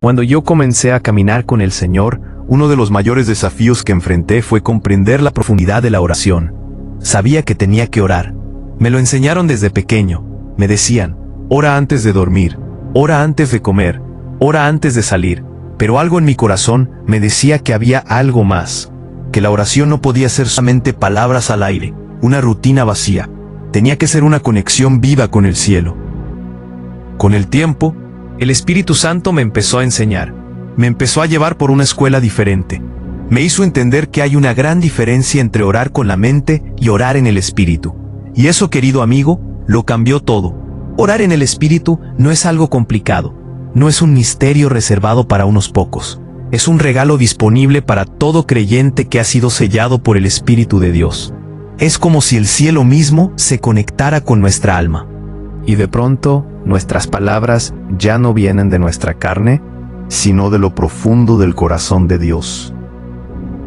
Cuando yo comencé a caminar con el Señor, uno de los mayores desafíos que enfrenté fue comprender la profundidad de la oración. Sabía que tenía que orar. Me lo enseñaron desde pequeño. Me decían, ora antes de dormir, ora antes de comer, ora antes de salir. Pero algo en mi corazón me decía que había algo más, que la oración no podía ser solamente palabras al aire, una rutina vacía. Tenía que ser una conexión viva con el cielo. Con el tiempo, el Espíritu Santo me empezó a enseñar. Me empezó a llevar por una escuela diferente. Me hizo entender que hay una gran diferencia entre orar con la mente y orar en el Espíritu. Y eso, querido amigo, lo cambió todo. Orar en el Espíritu no es algo complicado. No es un misterio reservado para unos pocos. Es un regalo disponible para todo creyente que ha sido sellado por el Espíritu de Dios. Es como si el cielo mismo se conectara con nuestra alma. Y de pronto, nuestras palabras ya no vienen de nuestra carne, sino de lo profundo del corazón de Dios.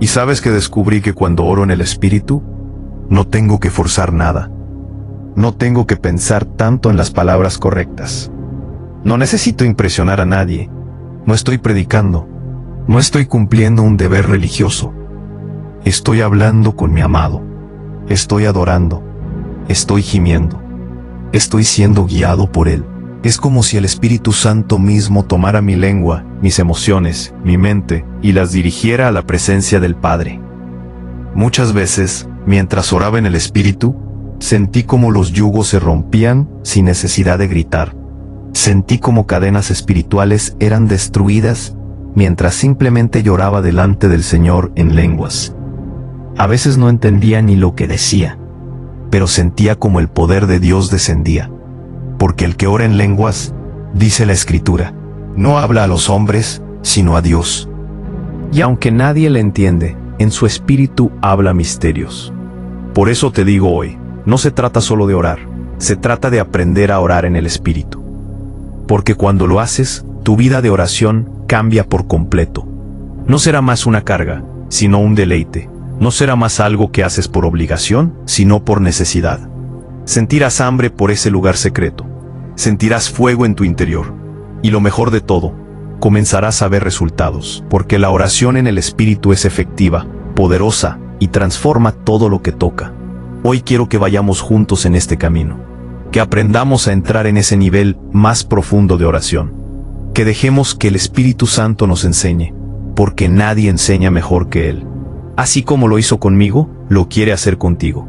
¿Y sabes que descubrí que cuando oro en el Espíritu, no tengo que forzar nada? No tengo que pensar tanto en las palabras correctas. No necesito impresionar a nadie. No estoy predicando. No estoy cumpliendo un deber religioso. Estoy hablando con mi amado. Estoy adorando. Estoy gimiendo. Estoy siendo guiado por Él. Es como si el Espíritu Santo mismo tomara mi lengua, mis emociones, mi mente, y las dirigiera a la presencia del Padre. Muchas veces, mientras oraba en el Espíritu, sentí como los yugos se rompían sin necesidad de gritar. Sentí como cadenas espirituales eran destruidas mientras simplemente lloraba delante del Señor en lenguas. A veces no entendía ni lo que decía, pero sentía como el poder de Dios descendía. Porque el que ora en lenguas, dice la Escritura, no habla a los hombres, sino a Dios. Y aunque nadie le entiende, en su espíritu habla misterios. Por eso te digo hoy, no se trata solo de orar, se trata de aprender a orar en el Espíritu. Porque cuando lo haces, tu vida de oración cambia por completo. No será más una carga, sino un deleite. No será más algo que haces por obligación, sino por necesidad. Sentirás hambre por ese lugar secreto. Sentirás fuego en tu interior. Y lo mejor de todo, comenzarás a ver resultados, porque la oración en el Espíritu es efectiva, poderosa, y transforma todo lo que toca. Hoy quiero que vayamos juntos en este camino. Que aprendamos a entrar en ese nivel más profundo de oración. Que dejemos que el Espíritu Santo nos enseñe, porque nadie enseña mejor que Él. Así como lo hizo conmigo, lo quiere hacer contigo.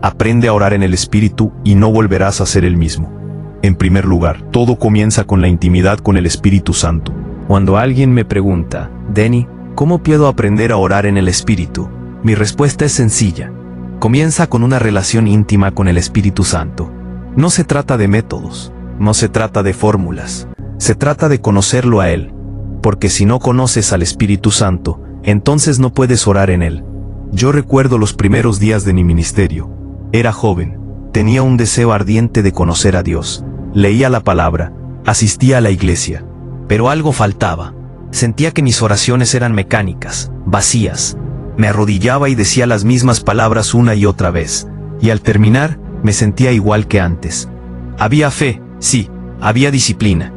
Aprende a orar en el Espíritu y no volverás a ser el mismo. En primer lugar, todo comienza con la intimidad con el Espíritu Santo. Cuando alguien me pregunta, Denny, ¿cómo puedo aprender a orar en el Espíritu? Mi respuesta es sencilla. Comienza con una relación íntima con el Espíritu Santo. No se trata de métodos, no se trata de fórmulas, se trata de conocerlo a Él. Porque si no conoces al Espíritu Santo, entonces no puedes orar en Él. Yo recuerdo los primeros días de mi ministerio. Era joven, tenía un deseo ardiente de conocer a Dios, leía la palabra, asistía a la iglesia, pero algo faltaba. Sentía que mis oraciones eran mecánicas, vacías. Me arrodillaba y decía las mismas palabras una y otra vez, y al terminar, me sentía igual que antes. Había fe, sí, había disciplina,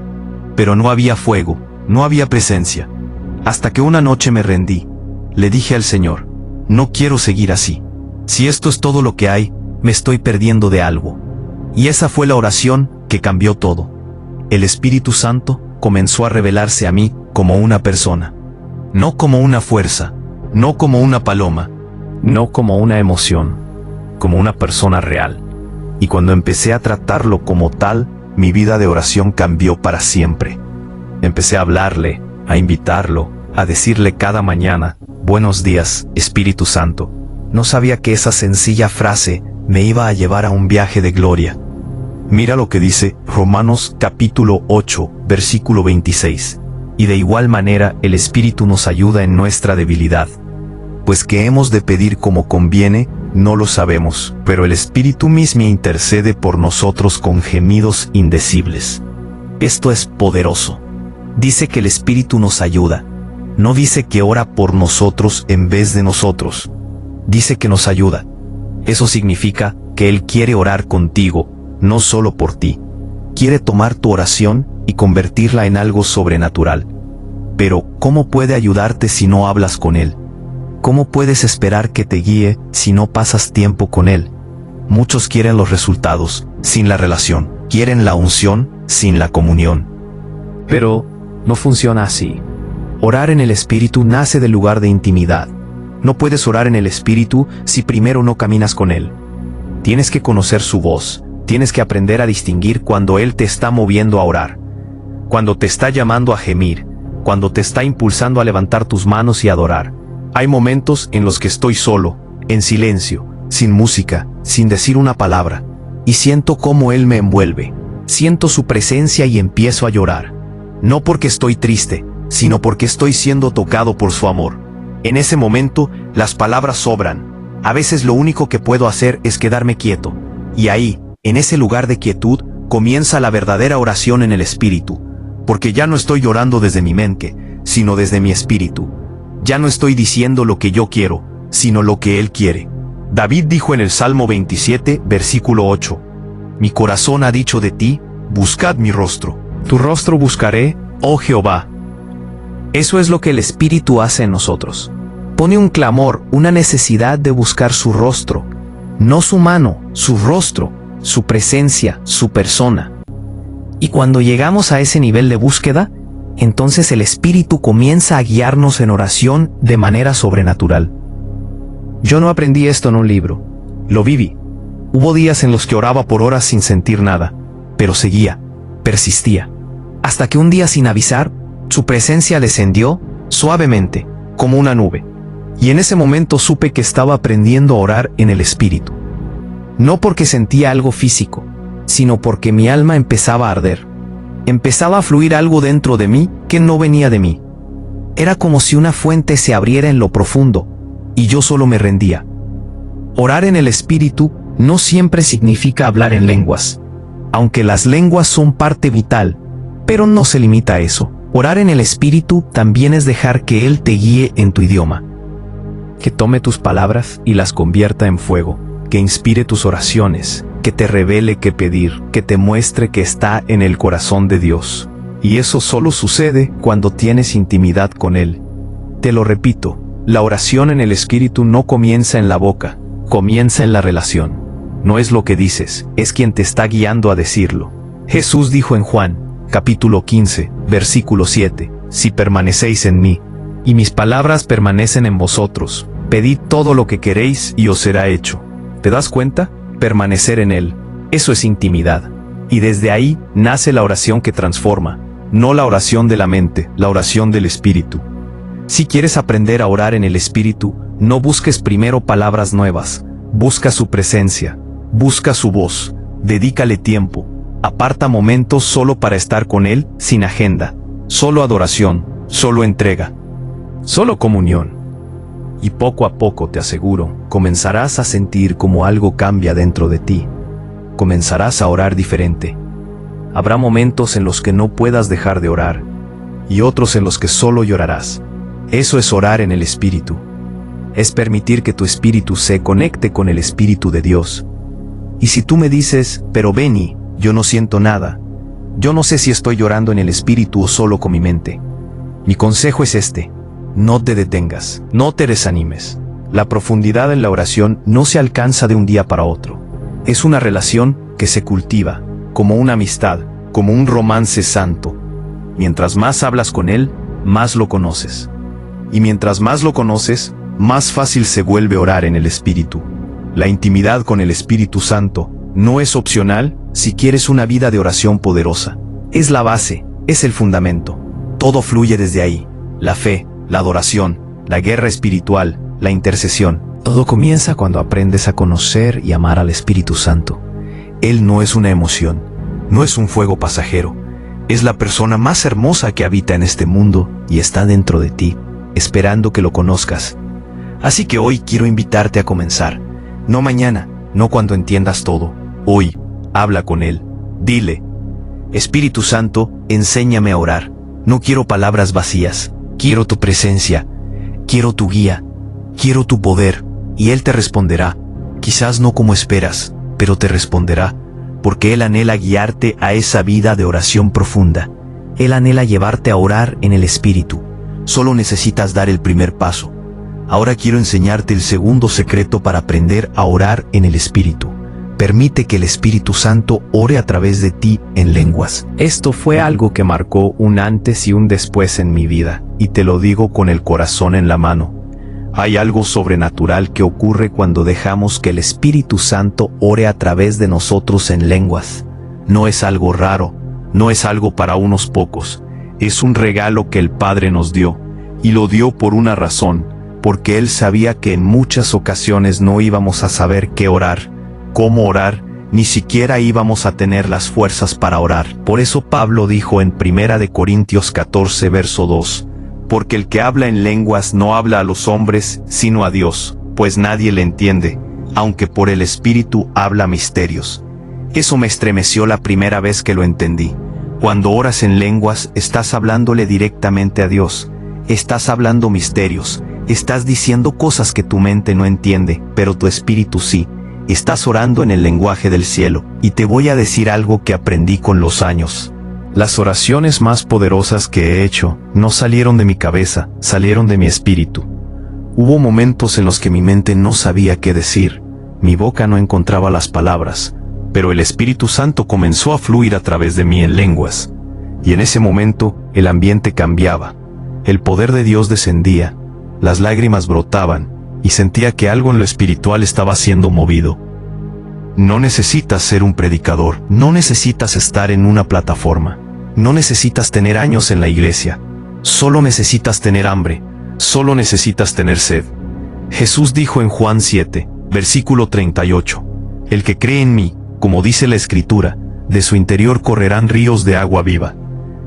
pero no había fuego, no había presencia. Hasta que una noche me rendí. Le dije al Señor, no quiero seguir así. Si esto es todo lo que hay, me estoy perdiendo de algo. Y esa fue la oración que cambió todo. El Espíritu Santo comenzó a revelarse a mí como una persona. No como una fuerza, no como una paloma, no como una emoción, como una persona real. Y cuando empecé a tratarlo como tal, mi vida de oración cambió para siempre. Empecé a hablarle, a invitarlo, a decirle cada mañana, buenos días, Espíritu Santo. No sabía que esa sencilla frase me iba a llevar a un viaje de gloria. Mira lo que dice Romanos capítulo 8, versículo 26. Y de igual manera el Espíritu nos ayuda en nuestra debilidad. Pues que hemos de pedir como conviene, no lo sabemos, pero el Espíritu mismo intercede por nosotros con gemidos indecibles. Esto es poderoso. Dice que el Espíritu nos ayuda. No dice que ora por nosotros en vez de nosotros. Dice que nos ayuda. Eso significa que Él quiere orar contigo, no solo por ti. Quiere tomar tu oración y convertirla en algo sobrenatural. Pero, ¿cómo puede ayudarte si no hablas con Él? ¿Cómo puedes esperar que te guíe si no pasas tiempo con Él? Muchos quieren los resultados, sin la relación. Quieren la unción, sin la comunión. Pero no funciona así. Orar en el Espíritu nace del lugar de intimidad. No puedes orar en el Espíritu si primero no caminas con Él. Tienes que conocer su voz. Tienes que aprender a distinguir cuando Él te está moviendo a orar, cuando te está llamando a gemir, cuando te está impulsando a levantar tus manos y adorar. Hay momentos en los que estoy solo, en silencio, sin música, sin decir una palabra, y siento cómo Él me envuelve. Siento su presencia y empiezo a llorar. No porque estoy triste, sino porque estoy siendo tocado por su amor. En ese momento, las palabras sobran. A veces lo único que puedo hacer es quedarme quieto. Y ahí, en ese lugar de quietud, comienza la verdadera oración en el Espíritu. Porque ya no estoy llorando desde mi mente, sino desde mi espíritu. Ya no estoy diciendo lo que yo quiero, sino lo que Él quiere. David dijo en el Salmo 27, versículo 8, Mi corazón ha dicho de ti, buscad mi rostro. Tu rostro buscaré, oh Jehová. Eso es lo que el Espíritu hace en nosotros. Pone un clamor, una necesidad de buscar su rostro. No su mano, su rostro, su presencia, su persona. Y cuando llegamos a ese nivel de búsqueda, entonces el Espíritu comienza a guiarnos en oración de manera sobrenatural. Yo no aprendí esto en un libro, lo viví. Hubo días en los que oraba por horas sin sentir nada, pero seguía, persistía. Hasta que un día sin avisar, su presencia descendió, suavemente, como una nube. Y en ese momento supe que estaba aprendiendo a orar en el Espíritu. No porque sentía algo físico, sino porque mi alma empezaba a arder. Empezaba a fluir algo dentro de mí que no venía de mí. Era como si una fuente se abriera en lo profundo, y yo solo me rendía. Orar en el Espíritu no siempre significa hablar en lenguas, aunque las lenguas son parte vital, pero no se limita a eso. Orar en el Espíritu también es dejar que Él te guíe en tu idioma, que tome tus palabras y las convierta en fuego, que inspire tus oraciones, que te revele qué pedir, que te muestre que está en el corazón de Dios. Y eso solo sucede cuando tienes intimidad con Él. Te lo repito, la oración en el Espíritu no comienza en la boca, comienza en la relación. No es lo que dices, es quien te está guiando a decirlo. Jesús dijo en Juan, capítulo 15, versículo 7, Si permanecéis en mí, y mis palabras permanecen en vosotros, pedid todo lo que queréis y os será hecho. ¿Te das cuenta? Permanecer en Él, eso es intimidad. Y desde ahí nace la oración que transforma, no la oración de la mente, la oración del Espíritu. Si quieres aprender a orar en el Espíritu, no busques primero palabras nuevas, busca su presencia, busca su voz, dedícale tiempo, aparta momentos solo para estar con Él, sin agenda, solo adoración, solo entrega, solo comunión. Y poco a poco, te aseguro, comenzarás a sentir como algo cambia dentro de ti. Comenzarás a orar diferente. Habrá momentos en los que no puedas dejar de orar, y otros en los que solo llorarás. Eso es orar en el Espíritu. Es permitir que tu espíritu se conecte con el Espíritu de Dios. Y si tú me dices, pero Benny, yo no siento nada, yo no sé si estoy llorando en el Espíritu o solo con mi mente. Mi consejo es este: no te detengas, no te desanimes. La profundidad en la oración no se alcanza de un día para otro. Es una relación que se cultiva, como una amistad, como un romance santo. Mientras más hablas con Él, más lo conoces. Y mientras más lo conoces, más fácil se vuelve orar en el Espíritu. La intimidad con el Espíritu Santo no es opcional si quieres una vida de oración poderosa. Es la base, es el fundamento. Todo fluye desde ahí. La fe, la adoración, la guerra espiritual, la intercesión. Todo comienza cuando aprendes a conocer y amar al Espíritu Santo. Él no es una emoción, no es un fuego pasajero. Es la persona más hermosa que habita en este mundo y está dentro de ti, esperando que lo conozcas. Así que hoy quiero invitarte a comenzar. No mañana, no cuando entiendas todo. Hoy, habla con Él. Dile: Espíritu Santo, enséñame a orar. No quiero palabras vacías. Quiero tu presencia. Quiero tu guía. Quiero tu poder. Y Él te responderá. Quizás no como esperas, pero te responderá, porque Él anhela guiarte a esa vida de oración profunda. Él anhela llevarte a orar en el Espíritu. Solo necesitas dar el primer paso. Ahora quiero enseñarte el segundo secreto para aprender a orar en el Espíritu. Permite que el Espíritu Santo ore a través de ti en lenguas. Esto fue algo que marcó un antes y un después en mi vida, y te lo digo con el corazón en la mano. Hay algo sobrenatural que ocurre cuando dejamos que el Espíritu Santo ore a través de nosotros en lenguas. No es algo raro, no es algo para unos pocos. Es un regalo que el Padre nos dio, y lo dio por una razón, porque Él sabía que en muchas ocasiones no íbamos a saber qué orar, cómo orar, ni siquiera íbamos a tener las fuerzas para orar. Por eso Pablo dijo en 1 Corintios 14 verso 2, porque el que habla en lenguas no habla a los hombres, sino a Dios, pues nadie le entiende, aunque por el Espíritu habla misterios. Eso me estremeció la primera vez que lo entendí. Cuando oras en lenguas, estás hablándole directamente a Dios, estás hablando misterios, estás diciendo cosas que tu mente no entiende, pero tu espíritu sí. Estás orando en el lenguaje del cielo, y te voy a decir algo que aprendí con los años. Las oraciones más poderosas que he hecho no salieron de mi cabeza, salieron de mi espíritu. Hubo momentos en los que mi mente no sabía qué decir, mi boca no encontraba las palabras, pero el Espíritu Santo comenzó a fluir a través de mí en lenguas, y en ese momento el ambiente cambiaba, el poder de Dios descendía, las lágrimas brotaban, y sentía que algo en lo espiritual estaba siendo movido. No necesitas ser un predicador, no necesitas estar en una plataforma, no necesitas tener años en la iglesia, solo necesitas tener hambre, solo necesitas tener sed. Jesús dijo en Juan 7, versículo 38, el que cree en mí, como dice la Escritura, de su interior correrán ríos de agua viva.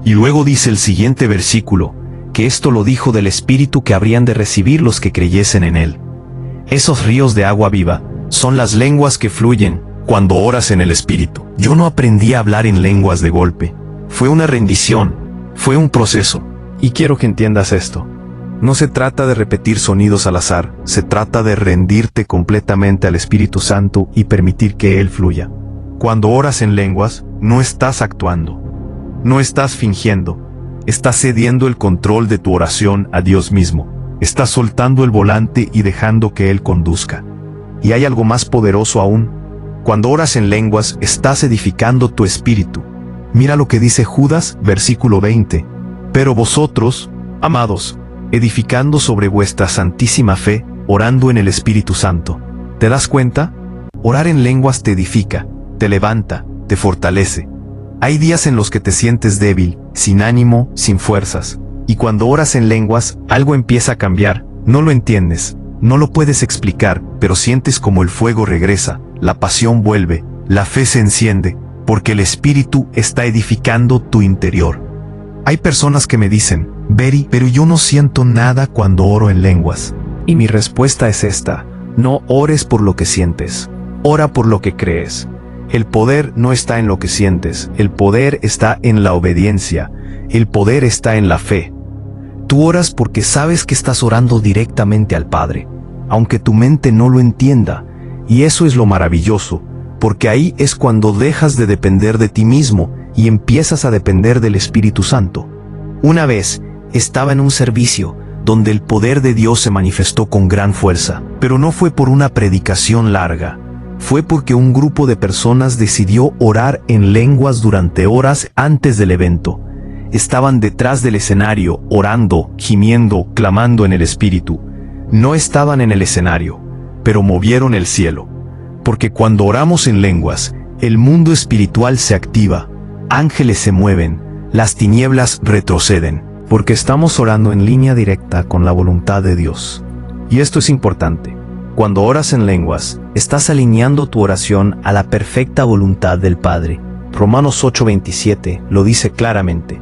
Y luego dice el siguiente versículo, que esto lo dijo del Espíritu que habrían de recibir los que creyesen en Él. Esos ríos de agua viva son las lenguas que fluyen cuando oras en el Espíritu. Yo no aprendí a hablar en lenguas de golpe. Fue una rendición, fue un proceso. Y quiero que entiendas esto. No se trata de repetir sonidos al azar, se trata de rendirte completamente al Espíritu Santo y permitir que Él fluya. Cuando oras en lenguas, no estás actuando, no estás fingiendo, estás cediendo el control de tu oración a Dios mismo. Estás soltando el volante y dejando que Él conduzca. Y hay algo más poderoso aún. Cuando oras en lenguas, estás edificando tu espíritu. Mira lo que dice Judas, versículo 20. Pero vosotros, amados, edificando sobre vuestra santísima fe, orando en el Espíritu Santo. ¿Te das cuenta? Orar en lenguas te edifica, te levanta, te fortalece. Hay días en los que te sientes débil, sin ánimo, sin fuerzas. Y cuando oras en lenguas, algo empieza a cambiar. No lo entiendes, no lo puedes explicar, pero sientes como el fuego regresa, la pasión vuelve, la fe se enciende, porque el Espíritu está edificando tu interior. Hay personas que me dicen, Beri, pero yo no siento nada cuando oro en lenguas. Y mi respuesta es esta, no ores por lo que sientes, ora por lo que crees. El poder no está en lo que sientes, el poder está en la obediencia, el poder está en la fe. Tú oras porque sabes que estás orando directamente al Padre, aunque tu mente no lo entienda, y eso es lo maravilloso, porque ahí es cuando dejas de depender de ti mismo y empiezas a depender del Espíritu Santo. Una vez, estaba en un servicio, donde el poder de Dios se manifestó con gran fuerza, pero no fue por una predicación larga, fue porque un grupo de personas decidió orar en lenguas durante horas antes del evento. Estaban detrás del escenario, orando, gimiendo, clamando en el Espíritu. No estaban en el escenario, pero movieron el cielo. Porque cuando oramos en lenguas, el mundo espiritual se activa, ángeles se mueven, las tinieblas retroceden, porque estamos orando en línea directa con la voluntad de Dios. Y esto es importante. Cuando oras en lenguas, estás alineando tu oración a la perfecta voluntad del Padre. Romanos 8:27 lo dice claramente.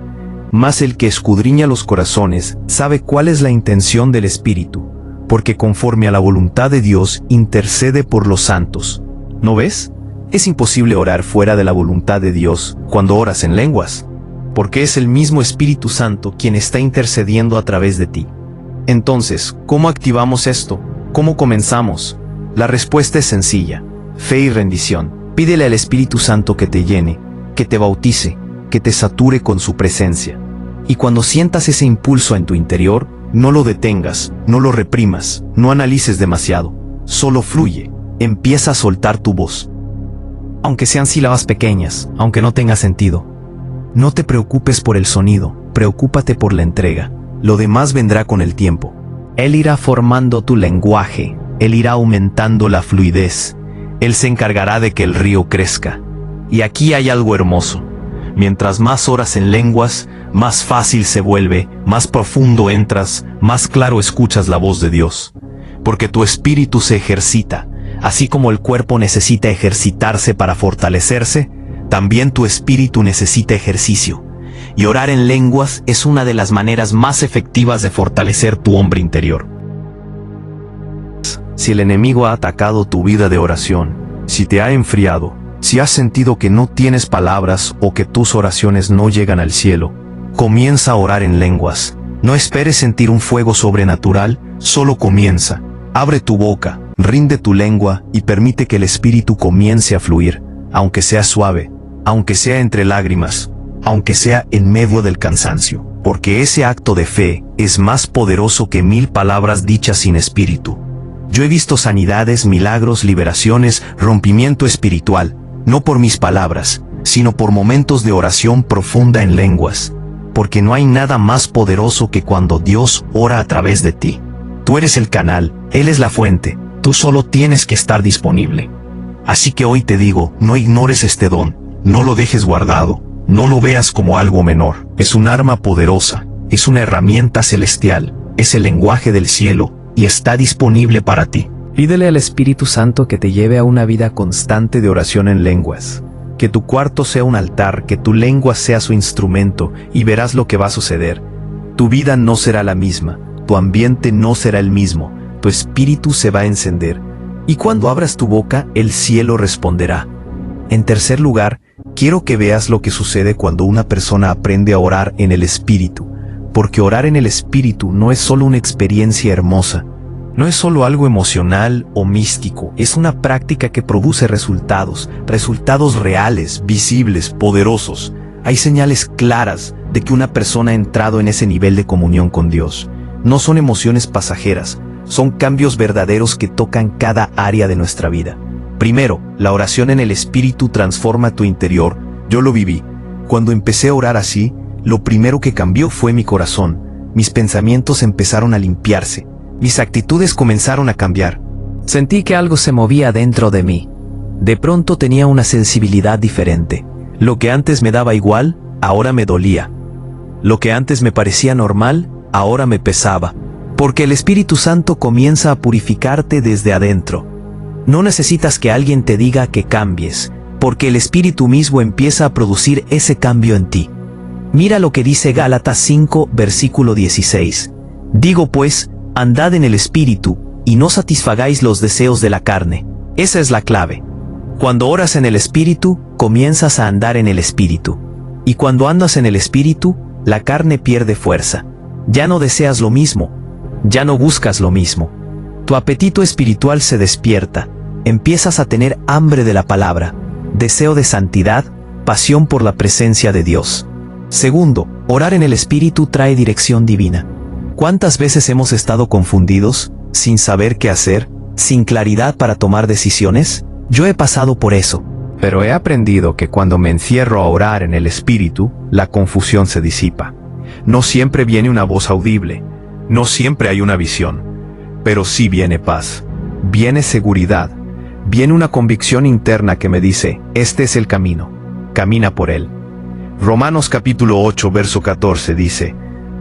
Mas el que escudriña los corazones sabe cuál es la intención del Espíritu, porque conforme a la voluntad de Dios intercede por los santos. ¿No ves? Es imposible orar fuera de la voluntad de Dios cuando oras en lenguas, porque es el mismo Espíritu Santo quien está intercediendo a través de ti. Entonces, ¿cómo activamos esto? ¿Cómo comenzamos? La respuesta es sencilla: fe y rendición. Pídele al Espíritu Santo que te llene, que te bautice, que te sature con su presencia. Y cuando sientas ese impulso en tu interior, no lo detengas, no lo reprimas, no analices demasiado. Solo fluye, empieza a soltar tu voz. Aunque sean sílabas pequeñas, aunque no tenga sentido. No te preocupes por el sonido, preocúpate por la entrega. Lo demás vendrá con el tiempo. Él irá formando tu lenguaje, Él irá aumentando la fluidez. Él se encargará de que el río crezca. Y aquí hay algo hermoso. Mientras más oras en lenguas, más fácil se vuelve, más profundo entras, más claro escuchas la voz de Dios. Porque tu espíritu se ejercita, así como el cuerpo necesita ejercitarse para fortalecerse, también tu espíritu necesita ejercicio. Y orar en lenguas es una de las maneras más efectivas de fortalecer tu hombre interior. Si el enemigo ha atacado tu vida de oración, si te ha enfriado, si has sentido que no tienes palabras o que tus oraciones no llegan al cielo, comienza a orar en lenguas. No esperes sentir un fuego sobrenatural, solo comienza. Abre tu boca, rinde tu lengua y permite que el Espíritu comience a fluir, aunque sea suave, aunque sea entre lágrimas, aunque sea en medio del cansancio, porque ese acto de fe es más poderoso que 1000 palabras dichas sin espíritu. Yo he visto sanidades, milagros, liberaciones, rompimiento espiritual, no por mis palabras, sino por momentos de oración profunda en lenguas, porque no hay nada más poderoso que cuando Dios ora a través de ti. Tú eres el canal, Él es la fuente, tú solo tienes que estar disponible. Así que hoy te digo, no ignores este don, no lo dejes guardado, no lo veas como algo menor. Es un arma poderosa, es una herramienta celestial, es el lenguaje del cielo, y está disponible para ti. Pídele al Espíritu Santo que te lleve a una vida constante de oración en lenguas. Que tu cuarto sea un altar, que tu lengua sea su instrumento, y verás lo que va a suceder. Tu vida no será la misma, tu ambiente no será el mismo, tu espíritu se va a encender. Y cuando abras tu boca, el cielo responderá. En tercer lugar, quiero que veas lo que sucede cuando una persona aprende a orar en el Espíritu. Porque orar en el Espíritu no es solo una experiencia hermosa, no es solo algo emocional o místico, es una práctica que produce resultados reales, visibles, poderosos. Hay señales claras de que una persona ha entrado en ese nivel de comunión con Dios. No son emociones pasajeras, son cambios verdaderos que tocan cada área de nuestra vida. Primero, la oración en el Espíritu transforma tu interior. Yo lo viví. Cuando empecé a orar así, lo primero que cambió fue mi corazón. Mis pensamientos empezaron a limpiarse. Mis actitudes comenzaron a cambiar. Sentí que algo se movía dentro de mí. De pronto tenía una sensibilidad diferente. Lo que antes me daba igual, ahora me dolía. Lo que antes me parecía normal, ahora me pesaba. Porque el Espíritu Santo comienza a purificarte desde adentro. No necesitas que alguien te diga que cambies, porque el Espíritu mismo empieza a producir ese cambio en ti. Mira lo que dice Gálatas 5, versículo 16. Digo pues, andad en el Espíritu, y no satisfagáis los deseos de la carne. Esa es la clave. Cuando oras en el Espíritu, comienzas a andar en el Espíritu. Y cuando andas en el Espíritu, la carne pierde fuerza. Ya no deseas lo mismo. Ya no buscas lo mismo. Tu apetito espiritual se despierta. Empiezas a tener hambre de la palabra, deseo de santidad, pasión por la presencia de Dios. Segundo, orar en el Espíritu trae dirección divina. ¿Cuántas veces hemos estado confundidos, sin saber qué hacer, sin claridad para tomar decisiones? Yo he pasado por eso. Pero he aprendido que cuando me encierro a orar en el Espíritu, la confusión se disipa. No siempre viene una voz audible, no siempre hay una visión, pero sí viene paz, viene seguridad, viene una convicción interna que me dice, este es el camino, camina por él. Romanos capítulo 8, verso 14 dice,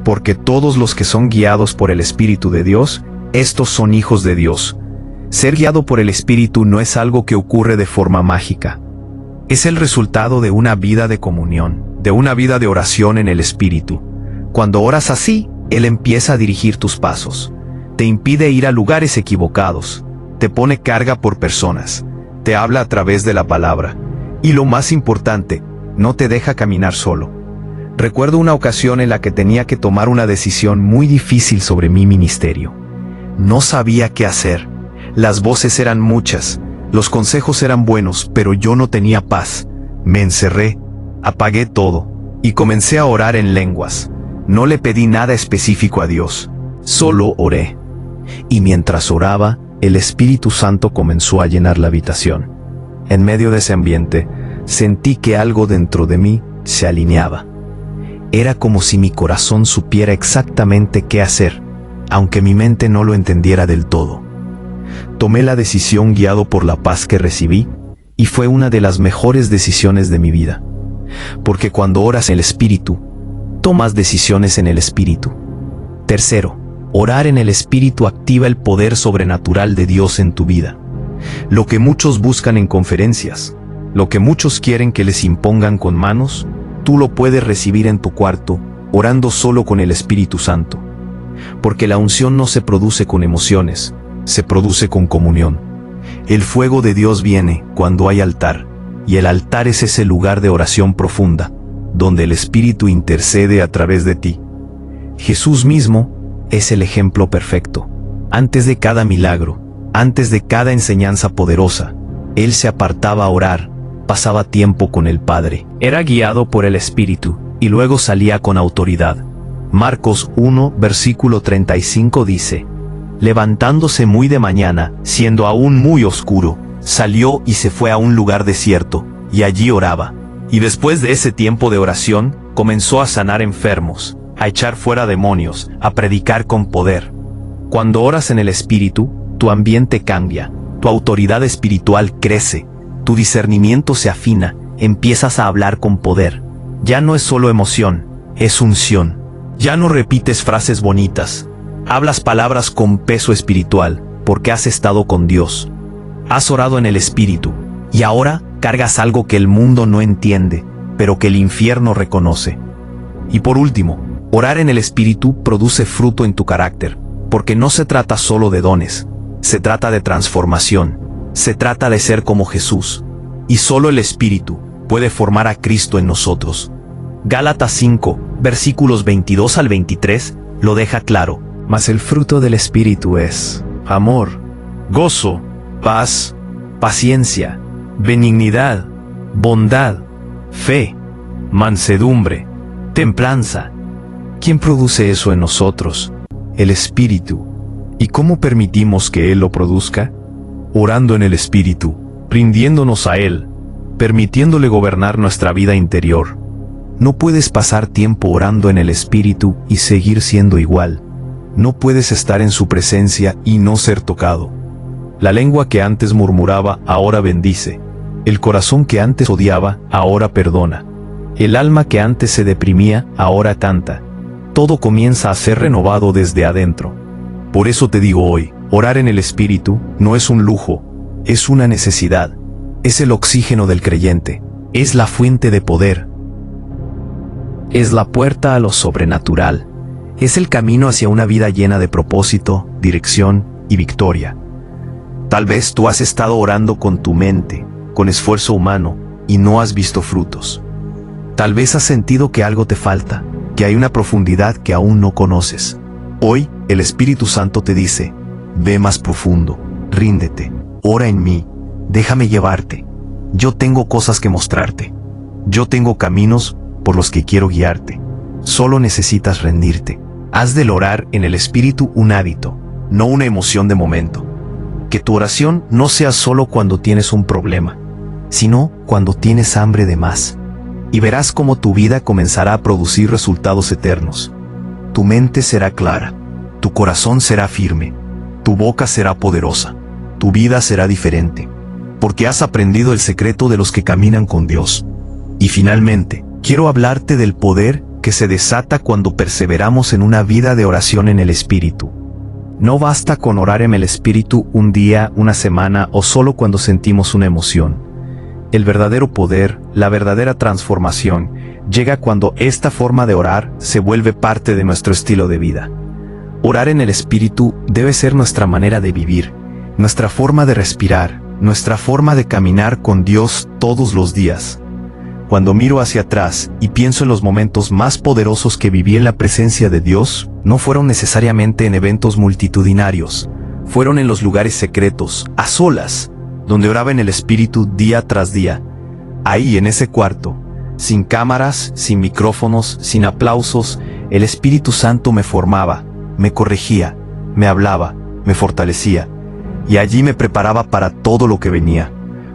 porque todos los que son guiados por el Espíritu de Dios, estos son hijos de Dios. Ser guiado por el Espíritu no es algo que ocurre de forma mágica. Es el resultado de una vida de comunión, de una vida de oración en el Espíritu. Cuando oras así, Él empieza a dirigir tus pasos. Te impide ir a lugares equivocados. Te pone carga por personas. Te habla a través de la palabra. Y lo más importante, no te deja caminar solo. Recuerdo una ocasión en la que tenía que tomar una decisión muy difícil sobre mi ministerio. No sabía qué hacer. Las voces eran muchas, los consejos eran buenos, pero yo no tenía paz. Me encerré, apagué todo, Y comencé a orar en lenguas. No le pedí nada específico a Dios, solo oré. Y mientras oraba, el Espíritu Santo comenzó a llenar la habitación. En medio de ese ambiente, sentí que algo dentro de mí se alineaba. Era como si mi corazón supiera exactamente qué hacer, aunque mi mente no lo entendiera del todo. Tomé la decisión guiado por la paz que recibí, y fue una de las mejores decisiones de mi vida. Porque cuando oras en el Espíritu, tomas decisiones en el Espíritu. Tercero, orar en el Espíritu activa el poder sobrenatural de Dios en tu vida. Lo que muchos buscan en conferencias, lo que muchos quieren que les impongan con manos, tú lo puedes recibir en tu cuarto, orando solo con el Espíritu Santo. Porque la unción no se produce con emociones, se produce con comunión. El fuego de Dios viene cuando hay altar, y el altar es ese lugar de oración profunda, donde el Espíritu intercede a través de ti. Jesús mismo es el ejemplo perfecto. Antes de cada milagro, antes de cada enseñanza poderosa, Él se apartaba a orar, pasaba tiempo con el Padre. Era guiado por el Espíritu, y luego salía con autoridad. Marcos 1, versículo 35 dice: levantándose muy de mañana, siendo aún muy oscuro, salió y se fue a un lugar desierto, y allí oraba. Y después de ese tiempo de oración, comenzó a sanar enfermos, a echar fuera demonios, a predicar con poder. Cuando oras en el Espíritu, tu ambiente cambia, tu autoridad espiritual crece, tu discernimiento se afina, empiezas a hablar con poder. Ya no es solo emoción, es unción. Ya no repites frases bonitas, hablas palabras con peso espiritual, porque has estado con Dios. Has orado en el Espíritu, y ahora cargas algo que el mundo no entiende, pero que el infierno reconoce. Y por último, orar en el Espíritu produce fruto en tu carácter, porque no se trata solo de dones, se trata de transformación, se trata de ser como Jesús, y solo el Espíritu puede formar a Cristo en nosotros. Gálatas 5, versículos 22 al 23, lo deja claro. Mas el fruto del Espíritu es amor, gozo, paz, paciencia, benignidad, bondad, fe, mansedumbre, templanza. ¿Quién produce eso en nosotros? El Espíritu. ¿Y cómo permitimos que Él lo produzca? Orando en el Espíritu, rindiéndonos a Él, permitiéndole gobernar nuestra vida interior. No puedes pasar tiempo orando en el Espíritu y seguir siendo igual. No puedes estar en su presencia y no ser tocado. La lengua que antes murmuraba, ahora bendice. El corazón que antes odiaba, ahora perdona. El alma que antes se deprimía, ahora canta. Todo comienza a ser renovado desde adentro. Por eso te digo hoy, orar en el Espíritu no es un lujo, es una necesidad. Es el oxígeno del creyente, es la fuente de poder. Es la puerta a lo sobrenatural. Es el camino hacia una vida llena de propósito, dirección y victoria. Tal vez tú has estado orando con tu mente, con esfuerzo humano, y no has visto frutos. Tal vez has sentido que algo te falta, que hay una profundidad que aún no conoces. Hoy, el Espíritu Santo te dice: ve más profundo, ríndete, ora en mí, déjame llevarte. Yo tengo cosas que mostrarte. Yo tengo caminos por los que quiero guiarte. Solo necesitas rendirte. Haz del orar en el Espíritu un hábito, no una emoción de momento. Que tu oración no sea solo cuando tienes un problema, sino cuando tienes hambre de más. Y verás cómo tu vida comenzará a producir resultados eternos. Tu mente será clara, tu corazón será firme, tu boca será poderosa, tu vida será diferente, porque has aprendido el secreto de los que caminan con Dios. Y finalmente, quiero hablarte del poder que se desata cuando perseveramos en una vida de oración en el Espíritu. No basta con orar en el Espíritu un día, una semana o solo cuando sentimos una emoción. El verdadero poder, la verdadera transformación, llega cuando esta forma de orar se vuelve parte de nuestro estilo de vida. Orar en el Espíritu debe ser nuestra manera de vivir, nuestra forma de respirar, nuestra forma de caminar con Dios todos los días. Cuando miro hacia atrás y pienso en los momentos más poderosos que viví en la presencia de Dios, no fueron necesariamente en eventos multitudinarios, fueron en los lugares secretos, a solas, donde oraba en el Espíritu día tras día. Ahí, en ese cuarto, Sin cámaras, sin micrófonos, sin aplausos, el Espíritu Santo me formaba, me corregía, me hablaba, me fortalecía, y allí me preparaba para todo lo que venía.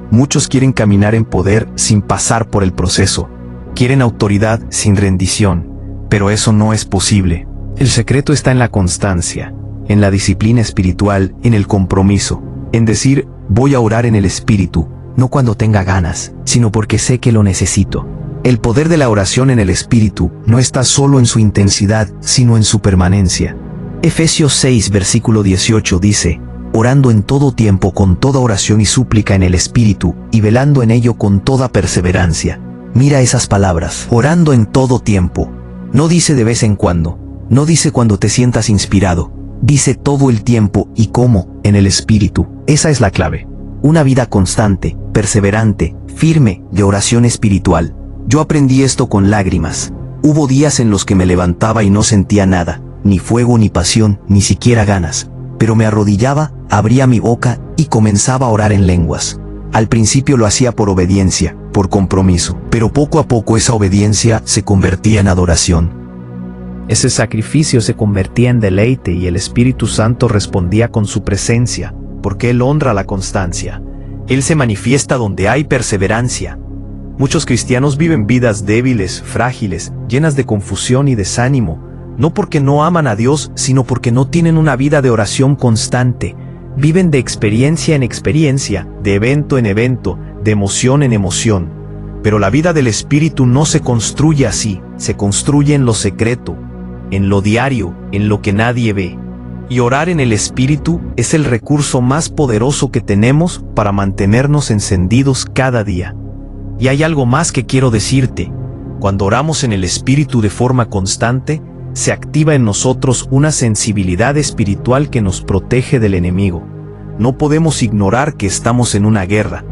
Muchos quieren caminar en poder sin pasar por el proceso. Quieren autoridad sin rendición, pero eso no es posible. El secreto está en la constancia, en la disciplina espiritual, en el compromiso, en decir, voy a orar en el Espíritu, no cuando tenga ganas, sino porque sé que lo necesito. El poder de la oración en el Espíritu no está solo en su intensidad, sino en su permanencia. Efesios 6, versículo 18 dice, orando en todo tiempo con toda oración y súplica en el Espíritu, y velando en ello con toda perseverancia. Mira esas palabras, orando en todo tiempo. No dice de vez en cuando, no dice cuando te sientas inspirado, dice todo el tiempo y cómo, en el Espíritu. Esa es la clave. Una vida constante, perseverante, firme, de oración espiritual. Yo aprendí esto con lágrimas. Hubo días en los que me levantaba y no sentía nada, ni fuego ni pasión, ni siquiera ganas. Pero me arrodillaba, abría mi boca y comenzaba a orar en lenguas. Al principio lo hacía por obediencia, por compromiso, pero poco a poco esa obediencia se convertía en adoración. Ese sacrificio se convertía en deleite y el Espíritu Santo respondía con su presencia, porque Él honra la constancia. Él se manifiesta donde hay perseverancia. Muchos cristianos viven vidas débiles, frágiles, llenas de confusión y desánimo, no porque no aman a Dios, sino porque no tienen una vida de oración constante. Viven de experiencia en experiencia, de evento en evento, de emoción en emoción. Pero la vida del Espíritu no se construye así, se construye en lo secreto, en lo diario, en lo que nadie ve. Y orar en el Espíritu es el recurso más poderoso que tenemos para mantenernos encendidos cada día. Y hay algo más que quiero decirte. Cuando oramos en el Espíritu de forma constante, se activa en nosotros una sensibilidad espiritual que nos protege del enemigo. No podemos ignorar que estamos en una guerra,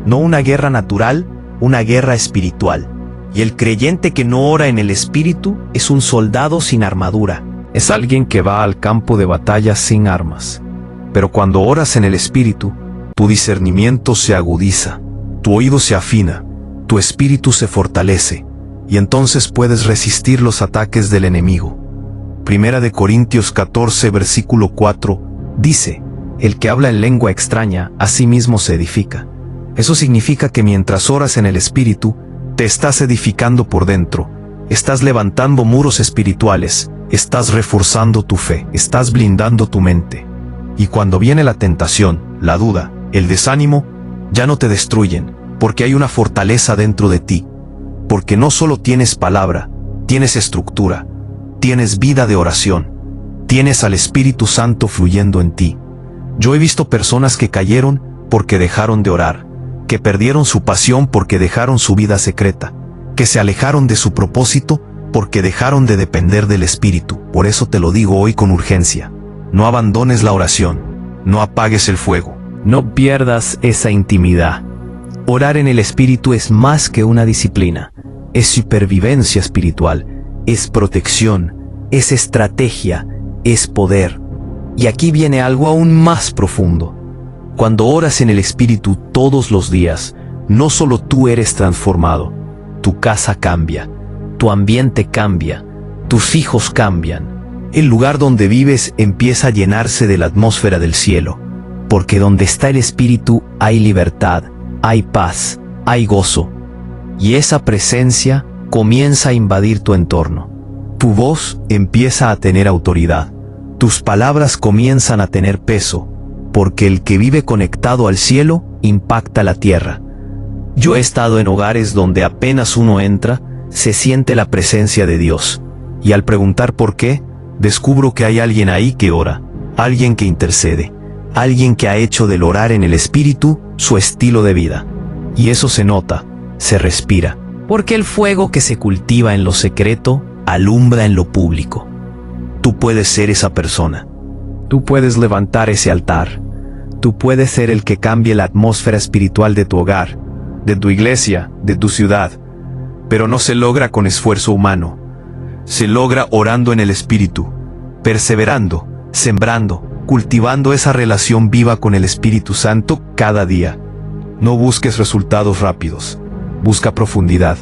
no una guerra natural, una guerra espiritual. Y el creyente que no ora en el Espíritu es un soldado sin armadura. Es alguien que va al campo de batalla sin armas. Pero cuando oras en el Espíritu, tu discernimiento se agudiza, tu oído se afina, tu espíritu se fortalece, y entonces puedes resistir los ataques del enemigo. Primera de Corintios 14, versículo 4, dice, el que habla en lengua extraña, a sí mismo se edifica. Eso significa que mientras oras en el Espíritu, te estás edificando por dentro, estás levantando muros espirituales, estás reforzando tu fe, estás blindando tu mente. Y cuando viene la tentación, la duda, el desánimo, ya no te destruyen, porque hay una fortaleza dentro de ti. Porque no solo tienes palabra, tienes estructura, tienes vida de oración, tienes al Espíritu Santo fluyendo en ti. Yo he visto personas que cayeron porque dejaron de orar, que perdieron su pasión porque dejaron su vida secreta, que se alejaron de su propósito porque dejaron de depender del Espíritu. Por eso te lo digo hoy con urgencia. No abandones la oración, no apagues el fuego, no pierdas esa intimidad. Orar en el Espíritu es más que una disciplina, es supervivencia espiritual, es protección, es estrategia, es poder. Y aquí viene algo aún más profundo. Cuando oras en el Espíritu todos los días, no solo tú eres transformado, tu casa cambia, tu ambiente cambia, tus hijos cambian. El lugar donde vives empieza a llenarse de la atmósfera del cielo, porque donde está el Espíritu hay libertad, hay paz, hay gozo. Y esa presencia comienza a invadir tu entorno. Tu voz empieza a tener autoridad. Tus palabras comienzan a tener peso, porque el que vive conectado al cielo impacta la tierra. Yo he estado en hogares donde apenas uno entra, se siente la presencia de Dios. Y al preguntar por qué, descubro que hay alguien ahí que ora, alguien que intercede, alguien que ha hecho del orar en el Espíritu su estilo de vida. Y eso se nota, se respira, porque el fuego que se cultiva en lo secreto alumbra en lo público. Tú puedes ser esa persona. Tú puedes levantar ese altar. Tú puedes ser el que cambie la atmósfera espiritual de tu hogar, de tu iglesia, de tu ciudad. Pero no se logra con esfuerzo humano. Se logra orando en el Espíritu, perseverando, sembrando, cultivando esa relación viva con el Espíritu Santo cada día. No busques resultados rápidos. Busca profundidad.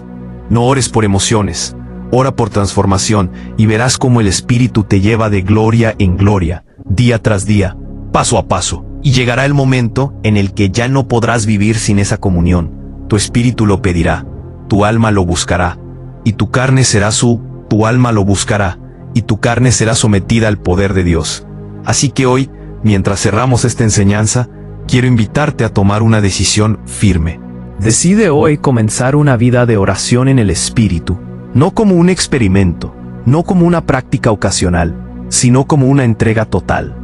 No ores por emociones, ora por transformación y verás cómo el Espíritu te lleva de gloria en gloria, día tras día, paso a paso. Y llegará el momento en el que ya no podrás vivir sin esa comunión. Tu espíritu lo pedirá, tu alma lo buscará, y tu carne será tu alma lo buscará, y tu carne será sometida al poder de Dios. Así que hoy, mientras cerramos esta enseñanza, quiero invitarte a tomar una decisión firme. Decide hoy comenzar una vida de oración en el Espíritu, no como un experimento, no como una práctica ocasional, sino como una entrega total.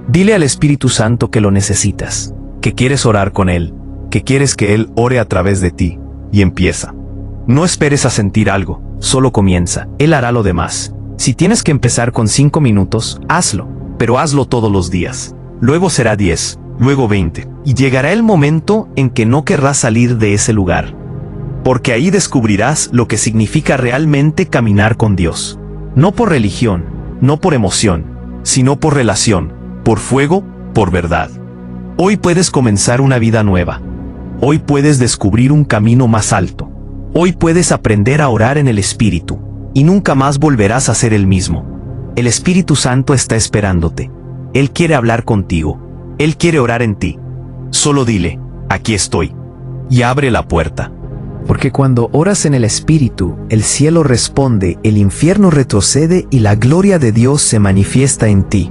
Dile al Espíritu Santo que lo necesitas, que quieres orar con Él, que quieres que Él ore a través de ti, y empieza. No esperes a sentir algo, solo comienza, Él hará lo demás. Si tienes que empezar con 5 minutos, hazlo, pero hazlo todos los días. Luego será 10. Luego 20, y llegará el momento en que no querrás salir de ese lugar, porque ahí descubrirás lo que significa realmente caminar con Dios. No por religión, no por emoción, sino por relación, por fuego, por verdad. Hoy puedes comenzar una vida nueva. Hoy puedes descubrir un camino más alto. Hoy puedes aprender a orar en el Espíritu, y nunca más volverás a ser el mismo. El Espíritu Santo está esperándote. Él quiere hablar contigo. Él quiere orar en ti. Solo dile, aquí estoy. Y abre la puerta. Porque cuando oras en el Espíritu, el cielo responde, el infierno retrocede y la gloria de Dios se manifiesta en ti.